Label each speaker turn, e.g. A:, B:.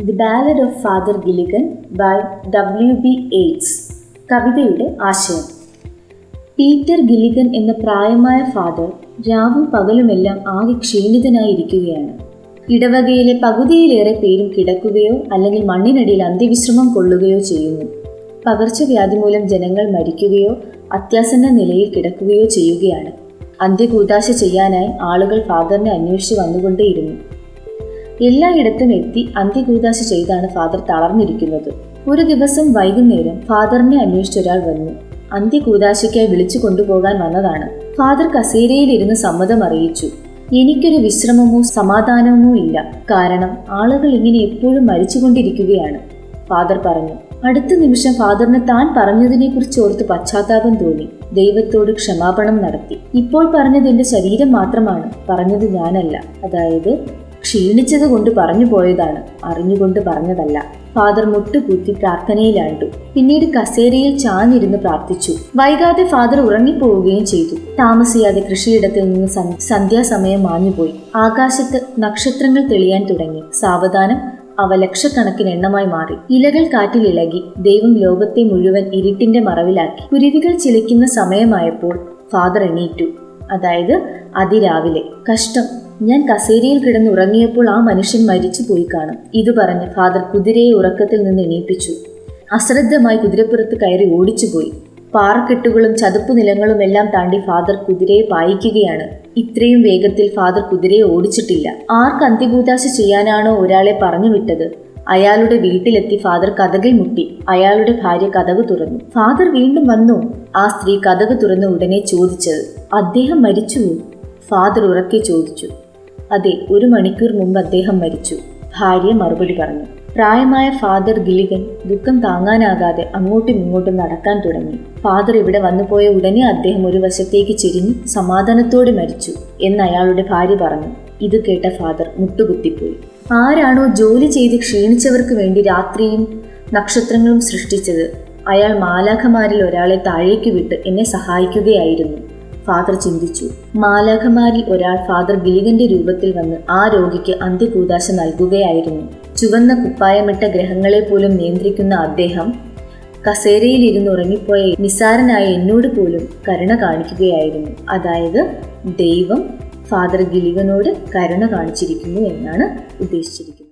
A: The ballad of father Gilligan by W.B. Yeats. കവിതയുടെ ആശയം. Peter Gilligan എന്ന പ്രായമായ ഫാദർ രാവും പകലുമെല്ലാം ആകെ ക്ഷീണിതനായിരിക്കുകയാണ്. ഇടവകയിലെ പകുതിയിലേറെ പേരും കിടക്കുകയോ അല്ലെങ്കിൽ മണ്ണിനടിയിൽ അന്ത്യവിശ്രമം കൊള്ളുകയോ ചെയ്യുന്നു. പകർച്ചവ്യാധി മൂലം ജനങ്ങൾ മരിക്കുകയോ അത്യാസന്ന നിലയിൽ കിടക്കുകയോ ചെയ്യുകയാണ്. അന്ത്യകൂദാശ ചെയ്യാനായി ആളുകൾ ഫാദറിനെ അന്വേഷിച്ച് വന്നുകൊണ്ടേയിരുന്നു. എല്ലായിടത്തും എത്തി അന്ത്യകൂദാശ ചെയ്താണ് ഫാദർ തളർന്നിരിക്കുന്നത്. ഒരു ദിവസം വൈകുന്നേരം ഫാദറിനെ അന്വേഷിച്ചൊരാൾ വന്നു. അന്ത്യകൂദാശയ്ക്കായി വിളിച്ചു കൊണ്ടുപോകാൻ വന്നതാണ്. ഫാദർ കസേരയിലിരുന്ന് സമ്മതം അറിയിച്ചു. എനിക്കൊരു വിശ്രമമോ സമാധാനമോ ഇല്ല, കാരണം ആളുകൾ ഇങ്ങനെ എപ്പോഴും മരിച്ചുകൊണ്ടിരിക്കുകയാണ്, ഫാദർ പറഞ്ഞു. അടുത്ത നിമിഷം ഫാദറിന് താൻ പറഞ്ഞതിനെക്കുറിച്ച് ഓർത്ത് പശ്ചാത്താപം തോന്നി. ദൈവത്തോട് ക്ഷമാപണം നടത്തി. ഇപ്പോൾ പറഞ്ഞത് എന്റെ ശരീരം മാത്രമാണ്, പറഞ്ഞത് ഞാനല്ല. അതായത് ക്ഷീണിച്ചത് കൊണ്ട് പറഞ്ഞു പോയതാണ്, അറിഞ്ഞുകൊണ്ട് പറഞ്ഞതല്ല. ഫാദർ മുട്ടുകൂത്തി പ്രാർത്ഥനയിലാണ്ടു. പിന്നീട് കസേരയിൽ ചാഞ്ഞിരുന്ന് പ്രാർത്ഥിച്ചു. വൈകാതെ ഫാദർ ഉറങ്ങിപ്പോവുകയും ചെയ്തു. താമസിയാതെ കൃഷിയിടത്തിൽ നിന്ന് സന്ധ്യാസമയം മാഞ്ഞുപോയി. ആകാശത്ത് നക്ഷത്രങ്ങൾ തെളിയാൻ തുടങ്ങി. സാവധാനം അവ ലക്ഷക്കണക്കിന് എണ്ണമായി മാറി. ഇലകൾ കാറ്റിൽ ഇളകി. ദൈവം ലോകത്തെ മുഴുവൻ ഇരുട്ടിന്റെ മറവിലാക്കി. കുരുവികൾ ചിലയ്ക്കുന്ന സമയമായപ്പോൾ ഫാദർ എണീറ്റു. അതായത് അതിരാവിലെ. കഷ്ടം, ഞാൻ കസേരയിൽ കിടന്നുറങ്ങിയപ്പോൾ ആ മനുഷ്യൻ മരിച്ചു പോയി കാണും. ഇത് പറഞ്ഞ് ഫാദർ കുതിരയെ ഉറക്കത്തിൽ നിന്ന് എണീപ്പിച്ചു. അശ്രദ്ധമായി കുതിരപ്പുറത്ത് കയറി ഓടിച്ചുപോയി. പാറക്കെട്ടുകളും ചതുപ്പു നിലങ്ങളും എല്ലാം താണ്ടി ഫാദർ കുതിരയെ പായിക്കുകയാണ്. ഇത്രയും വേഗത്തിൽ ഫാദർ കുതിരയെ ഓടിച്ചിട്ടില്ല. ആർക്ക് അന്ത്യകൂദാശ ചെയ്യാനാണോ ഒരാളെ പറഞ്ഞു വിട്ടത്, അയാളുടെ വീട്ടിലെത്തി ഫാദർ കതകിൽ മുട്ടി. അയാളുടെ ഭാര്യ കതക് തുറന്നു. ഫാദർ വീണ്ടും വന്നു. ആ സ്ത്രീ കതക് തുറന്ന് ഉടനെ ചോദിച്ചത്, അദ്ദേഹം മരിച്ചുവോ? ഫാദർ ഉറക്കെ ചോദിച്ചു. അതെ, 1 മണിക്കൂർ മുമ്പ് അദ്ദേഹം മരിച്ചു, ഭാര്യ മറുപടി പറഞ്ഞു. പ്രായമായ ഫാദർ ഗില്ലിഗൻ ദുഃഖം താങ്ങാനാകാതെ അങ്ങോട്ടും ഇങ്ങോട്ടും നടക്കാൻ തുടങ്ങി. ഫാദർ ഇവിടെ വന്നുപോയ ഉടനെ അദ്ദേഹം ഒരു വശത്തേക്ക് ചെരിഞ്ഞു സമാധാനത്തോടെ മരിച്ചു എന്ന് അയാളുടെ ഭാര്യ പറഞ്ഞു. ഇത് കേട്ട ഫാദർ മുട്ടുകുത്തിപ്പോയി. ആരാണോ ജോലി ചെയ്ത് ക്ഷീണിച്ചവർക്ക് വേണ്ടി രാത്രിയും നക്ഷത്രങ്ങളും സൃഷ്ടിച്ചത്, അയാൾ മാലാഖമാരിൽ ഒരാളെ താഴേക്ക് വിട്ട് എന്നെ സഹായിക്കുകയായിരുന്നു, ഫാദർ ചിന്തിച്ചു. മാലാഖമാരിൽ ഒരാൾ ഫാദർ ഗില്ലിഗന്റെ രൂപത്തിൽ വന്ന് ആ രോഗിക്ക് അന്ത്യകൂദാശ നൽകുകയായിരുന്നു. ചുവന്ന കുപ്പായമിട്ട ഗ്രഹങ്ങളെ പോലും നിയന്ത്രിക്കുന്ന അദ്ദേഹം കസേരയിൽ ഉറങ്ങിപ്പോയ നിസാരനായ എന്നോട് പോലും കരുണ കാണിക്കുകയായിരുന്നു. അതായത് ദൈവം ഫാദർ ഗില്ലിഗനോട് കരുണ കാണിച്ചിരിക്കുന്നു എന്നാണ് ഉദ്ദേശിച്ചിരിക്കുന്നത്.